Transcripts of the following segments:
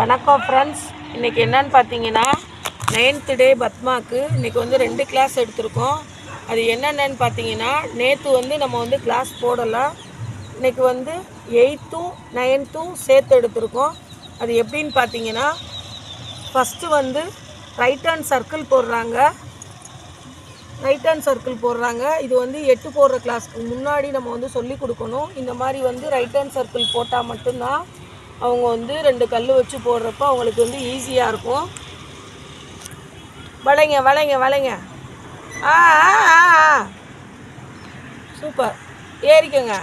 வணக்கம் ஃப்ரெண்ட்ஸ். இன்றைக்கி என்னன்னு பார்த்தீங்கன்னா 9th டே பத்மாவுக்கு இன்றைக்கி வந்து 2 கிளாஸ் எடுத்திருக்கோம். அது என்னென்னு பார்த்தீங்கன்னா, நேற்று வந்து நம்ம வந்து கிளாஸ் போடலாம். இன்றைக்கி வந்து 8th 9th சேர்த்து எடுத்திருக்கோம். அது எப்படின்னு பார்த்தீங்கன்னா, ஃபஸ்ட்டு வந்து ரைட் ஹேண்ட் சர்க்கிள் போடுறாங்க. இது வந்து 8 போடுற கிளாஸ்க்கு முன்னாடி நம்ம வந்து சொல்லி கொடுக்கணும். இந்த மாதிரி வந்து ரைட் ஹேண்ட் சர்க்கிள் போட்டால் மட்டும்தான் அவங்க வந்து 2 கல் வச்சு போடுறப்ப அவங்களுக்கு வந்து ஈஸியாக இருக்கும். வளைங்க. சூப்பர். ஏறிக்கோங்க.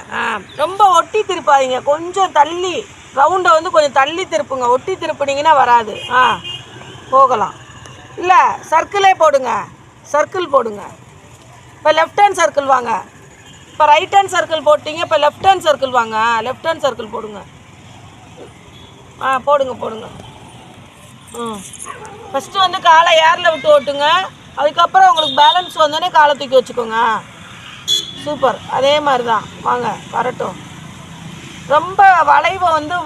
ரொம்ப ஒட்டி திருப்பாதீங்க, கொஞ்சம் தள்ளி ரவுண்டை வந்து கொஞ்சம் தள்ளி திருப்புங்க. ஒட்டி திருப்பினீங்கன்னா வராது. போகலாம். இல்லை, சர்க்கிளே போடுங்க. சர்க்கிள் போடுங்க. இப்போ லெஃப்ட் ஹேண்ட் சர்க்கிள் வாங்க. இப்போ ரைட் ஹேண்ட் சர்க்கிள் போட்டிங்க, இப்போ லெஃப்ட் ஹேண்ட் சர்க்கிள் வாங்க. லெஃப்ட் ஹேண்ட் சர்க்கிள் போடுங்க. போடுங்க. ஃபஸ்ட்டு வந்து காலை ஏரில் விட்டு ஓட்டுங்க. அதுக்கப்புறம் உங்களுக்கு பேலன்ஸ் வந்தோடனே காலை தூக்கி வச்சுக்கோங்க. சூப்பர். அதே மாதிரி தான் வாங்க, வரட்டும். ரொம்ப வளைவை வந்து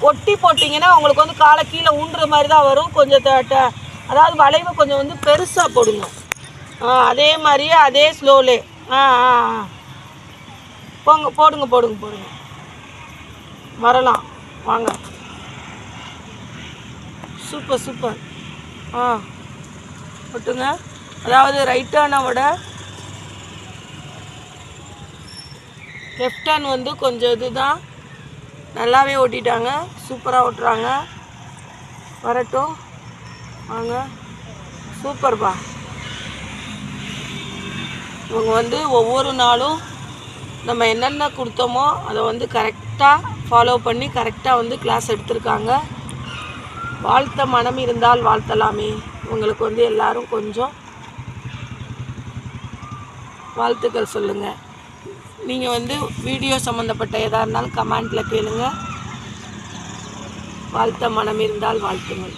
ஒட்டி போட்டிங்கன்னா உங்களுக்கு வந்து காலை கீழே ஊண்டுற மாதிரி தான் வரும். கொஞ்சம் அதாவது வளைவை கொஞ்சம் வந்து பெருசாக போடுங்க. அதே மாதிரியே அதே ஸ்லோலே போடுங்க. வரலாம் வாங்க. சூப்பர். ஒட்டுங்க. அதாவது ரைட் ஹேண்டை விட லெஃப்ட் ஹேண்ட் வந்து கொஞ்சம் இதுதான். நல்லாவே ஓட்டிட்டாங்க. சூப்பராக ஓட்டுறாங்க. வரட்டும் வாங்க. சூப்பர்ப்பா. இவங்க வந்து ஒவ்வொரு நாளும் நம்ம என்னென்ன கொடுத்தோமோ அதை வந்து கரெக்டாக ஃபாலோ பண்ணி கரெக்டாக வந்து கிளாஸ் எடுத்திருக்காங்க. வாழ்த்த மனம் இருந்தால் வாழ்த்தலாமே. உங்களுக்கு வந்து எல்லோரும் கொஞ்சம் வாழ்த்துக்கள் சொல்லுங்கள். நீங்கள் வந்து வீடியோ சம்மந்தப்பட்ட எதாக இருந்தாலும் கமெண்ட்டில் கேளுங்க. வாழ்த்த மனம் இருந்தால் வாழ்த்துங்கள்.